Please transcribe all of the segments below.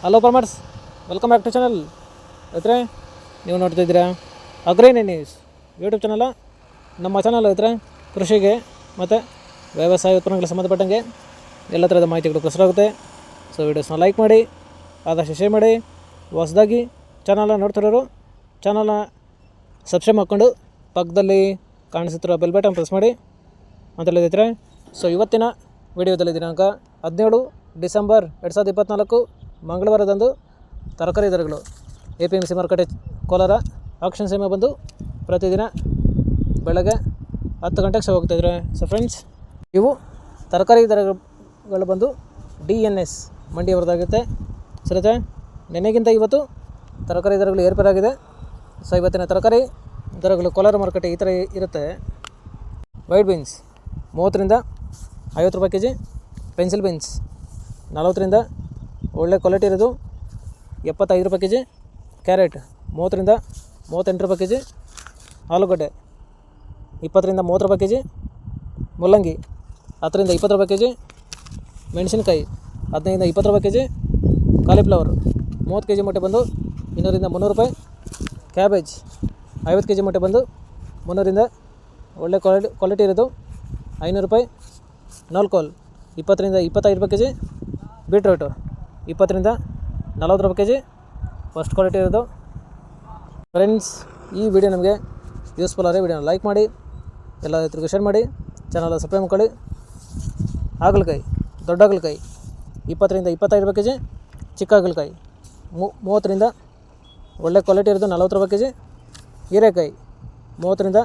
Hello farmers, welcome back to channel. ರೈತರೆ, ನೀವು ನೋಡ್ತಿದ್ದೀರಾ ಅಗ್ರೇನಿ ನ್ಯೂಸ್ ಯೂಟ್ಯೂಬ್ ಚಾನಲ. ನಮ್ಮ ಚಾನಲ್ ರೈತರೆ ಕೃಷಿಗೆ ಮತ್ತು ವ್ಯವಸಾಯ ಉತ್ಪನ್ನಗಳಿಗೆ ಸಂಬಂಧಪಟ್ಟಂಗೆ ಎಲ್ಲ ಥರದ ಮಾಹಿತಿಗಳು ಪ್ರಸಾರವಾಗುತ್ತೆ. ಸೊ ವೀಡಿಯೋಸ್ನ ಲೈಕ್ ಮಾಡಿ, ಆದಷ್ಟು ಶೇರ್ ಮಾಡಿ. ಹೊಸದಾಗಿ ಚಾನಲ್ನ ನೋಡ್ತಿರೋರು ಚಾನಲ್ನ ಸಬ್ಸ್ಕ್ರೈಬ್ ಮಾಡಿಕೊಂಡು ಪಕ್ಕದಲ್ಲಿ ಕಾಣಿಸುತ್ತಿರೋ ಬೆಲ್ ಬಟನ್ ಪ್ರೆಸ್ ಮಾಡಿ ಅಂತ ಹೇಳಿದ್ರೆ. ಸೊ ಇವತ್ತಿನ ವಿಡಿಯೋದಲ್ಲಿ ದಿನಾಂಕ 17 ಡಿಸೆಂಬರ್ 2024 ಮಂಗಳವಾರದಂದು ತರಕಾರಿ ದರಗಳು APMC ಮಾರುಕಟ್ಟೆ ಕೋಲಾರ ಆಕ್ಷನ್ ಸಮಯ ಬಂದು ಪ್ರತಿದಿನ ಬೆಳಗ್ಗೆ 10 ಗಂಟೆಗೆ ಶೋ ಹೋಗ್ತಾಯಿದ್ರೆ. ಸೊ ಫ್ರೆಂಡ್ಸ್, ಇವು ತರಕಾರಿ ದರಗಳು ಬಂದು DNS ಮಂಡಿಯವರದಾಗುತ್ತೆ. ಸರಿತೆ, ನೆನ್ನೆಗಿಂತ ಇವತ್ತು ತರಕಾರಿ ದರಗಳು ಏರ್ಪೇರಾಗಿದೆ. ಸೊ ಇವತ್ತಿನ ತರಕಾರಿ ದರಗಳು ಕೋಲಾರ ಮಾರುಕಟ್ಟೆ ಈ ಥರ ಇರುತ್ತೆ. ವೈಟ್ ಬೀನ್ಸ್ 30ರಿಂದ 50 ರೂಪಾಯಿ ಕೆಜಿ, ಪೆನ್ಸಿಲ್ ಬೀನ್ಸ್ 40ರಿಂದ ಒಳ್ಳೆ ಕ್ವಾಲಿಟಿ ಇರೋದು 75 ರೂಪಾಯಿ ಕೆಜಿ, ಕ್ಯಾರೆಟ್ 30ರಿಂದ 38 ರೂಪಾಯಿ ಕೆಜಿ, ಆಲೂಗಡ್ಡೆ 20ರಿಂದ 30 ರೂಪಾಯಿ ಕೆಜಿ, ಮುಲ್ಲಂಗಿ 10ರಿಂದ 20 ರೂಪಾಯಿ ಕೆಜಿ, ಮೆಣಸಿನಕಾಯಿ 15ರಿಂದ 20 ರೂಪಾಯಿ ಕೆಜಿ, ಕಾಲಿಫ್ಲವರ್ 30 ಕೆಜಿ ಮೂಟೆ ಬಂದು 200ರಿಂದ 300 ರೂಪಾಯಿ, ಕ್ಯಾಬೇಜ್ 50 ಕೆಜಿ ಮೂಟೆ ಬಂದು 300ರಿಂದ ಒಳ್ಳೆ ಕ್ವಾಲಿಟಿ ಇರೋದು 500 ರೂಪಾಯಿ, ನೋಲ್ಕೋಲ್ 20ರಿಂದ 25 ರೂಪಾಯಿ ಕೆಜಿ, ಬೀಟ್ರೂಟು 20ರಿಂದ 40 ರೂಪಾಯಿ ಕೆಜಿ, ಫಸ್ಟ್ ಕ್ವಾಲಿಟಿ ಇರೋದು. ಫ್ರೆಂಡ್ಸ್, ಈ ವಿಡಿಯೋ ನಮಗೆ ಯೂಸ್ಫುಲ್ ಆದರೆ ವಿಡಿಯೋನ ಲೈಕ್ ಮಾಡಿ, ಎಲ್ಲ ರೈತರಿಗೂ ಶೇರ್ ಮಾಡಿ, ಚಾನಲ್ ಸಬ್ಸ್ಕ್ರೈಬ್ ಮಾಡ್ಕೊಳ್ಳಿ. ಹಾಗಲಕಾಯಿ, ದೊಡ್ಡ ಹಾಗಲಕಾಯಿ 20ರಿಂದ 25 ರೂಪಾಯಿ ಕೆಜಿ, ಚಿಕ್ಕ ಹಾಗಲಕಾಯಿ 30ರಿಂದ ಒಳ್ಳೆ ಕ್ವಾಲಿಟಿ ಇರೋದು 40 ರೂಪಾಯಿ ಕೆಜಿ, ಹೀರೆಕಾಯಿ 30ರಿಂದ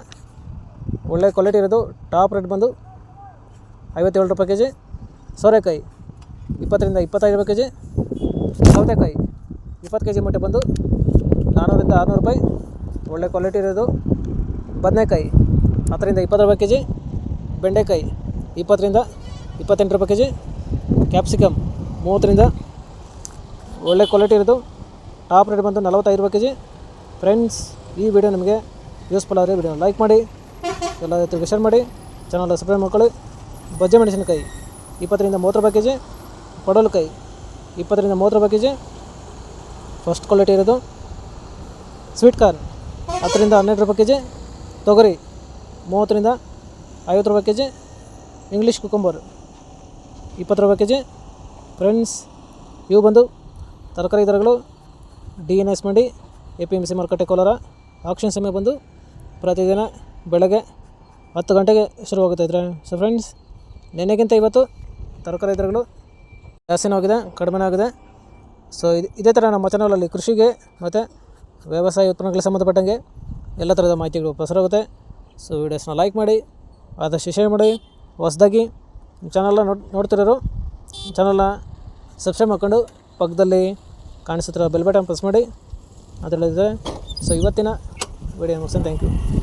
ಒಳ್ಳೆ ಕ್ವಾಲಿಟಿ ಇರೋದು ಟಾಪ್ ರೇಟ್ ಬಂದು 57 ರೂಪಾಯಿ ಕೆಜಿ, ಸೋರೆಕಾಯಿ 20ರಿಂದ 25 ರೂಪಾಯಿ ಕೆಜಿ, ಸೌತೆಕಾಯಿ 20 ಕೆಜಿ ಮೂಟೆ ಬಂದು 400ರಿಂದ 600 ರೂಪಾಯಿ, ಒಳ್ಳೆ ಕ್ವಾಲಿಟಿ ಇರೋದು. ಬದನೆಕಾಯಿ 10ರಿಂದ 20 ರೂಪಾಯಿ ಕೆಜಿ, ಬೆಂಡೆಕಾಯಿ 20ರಿಂದ 28 ರೂಪಾಯಿ ಕೆಜಿ, ಕ್ಯಾಪ್ಸಿಕಮ್ 30ರಿಂದ ಒಳ್ಳೆ ಕ್ವಾಲಿಟಿ ಇರೋದು ಟಾಪ್ ರೇಟ್ ಬಂದು 45 ರೂಪಾಯಿ ಕೆಜಿ. ಫ್ರೆಂಡ್ಸ್, ಈ ವಿಡಿಯೋ ನಿಮಗೆ ಯೂಸ್ಫುಲ್ ಆದರೆ ವಿಡಿಯೋ ಲೈಕ್ ಮಾಡಿ, ಎಲ್ಲ ರೈತರಿಗೆ ಶೇರ್ ಮಾಡಿ, ಚಾನಲ್ ಸಬ್ಸ್ಕ್ರೈಬ್ ಮಾಡ್ಕೊಳ್ಳಿ. ಬಜ್ಜೆ ಮೆಣಸಿನಕಾಯಿ 20ರಿಂದ 30 ರೂಪಾಯಿ ಕೆಜಿ, ಪಡವಲಕಾಯಿ 20ರಿಂದ 30 ರೂಪಾಯಿ ಕೆಜಿ, ಫಸ್ಟ್ ಕ್ವಾಲಿಟಿ ಇರೋದು. ಸ್ವೀಟ್ ಕಾರ್ನ್ 10ರಿಂದ 12 ರೂಪಾಯಿ ಕೆಜಿ, ತೊಗರಿ 30ರಿಂದ 50 ರೂಪಾಯಿ ಕೆಜಿ, ಇಂಗ್ಲೀಷ್ ಕುಕುಂಬರ್ 20 ರೂಪಾಯಿ ಕೆಜಿ. ಫ್ರೆಂಡ್ಸ್, ಇವು ಬಂದು ತರಕಾರಿ ದರಗಳು DNS ಮಂಡಿ APMC ಮಾರುಕಟ್ಟೆ ಕೋಲಾರ ಆಕ್ಷನ್ ಸಮಯ ಬಂದು ಪ್ರತಿದಿನ ಬೆಳಗ್ಗೆ 10 ಗಂಟೆಗೆ ಶುರುವಾಗುತ್ತಾ ಇದ್ದಾರೆ. ಸೊ ಫ್ರೆಂಡ್ಸ್, ನೆನ್ನೆಗಿಂತ ಇವತ್ತು ತರಕಾರಿ ದರಗಳು ಜಾಸ್ತಿನೂ ಆಗಿದೆ, ಕಡಿಮೆನೂ ಆಗಿದೆ. ಸೊ ಇದೇ ಥರ ನಮ್ಮ ಚಾನಲಲ್ಲಿ ಕೃಷಿಗೆ ಮತ್ತು ವ್ಯವಸಾಯ ಉತ್ಪನ್ನಗಳಿಗೆ ಸಂಬಂಧಪಟ್ಟಂಗೆ ಎಲ್ಲ ಥರದ ಮಾಹಿತಿಗಳು ಪ್ರಸಾರವಾಗುತ್ತೆ. ಸೊ ವೀಡಿಯೋಸ್ನ ಲೈಕ್ ಮಾಡಿ, ಆದಷ್ಟು ಶೇರ್ ಮಾಡಿ. ಹೊಸದಾಗಿ ಚಾನಲ್ನ ನೋಡ್ತಿರೋರು ಚಾನಲ್ನ ಸಬ್ಸ್ಕ್ರೈಬ್ ಮಾಡ್ಕೊಂಡು ಪಕ್ಕದಲ್ಲಿ ಕಾಣಿಸುತ್ತಿರೋ ಬೆಲ್ ಬಟನ್ ಪ್ರೆಸ್ ಮಾಡಿ ಅಂತ ಹೇಳಿದ್ರೆ. ಸೊ ಇವತ್ತಿನ ವಿಡಿಯೋ ಮುಗಿಸ್ತೀನಿ. Thank you.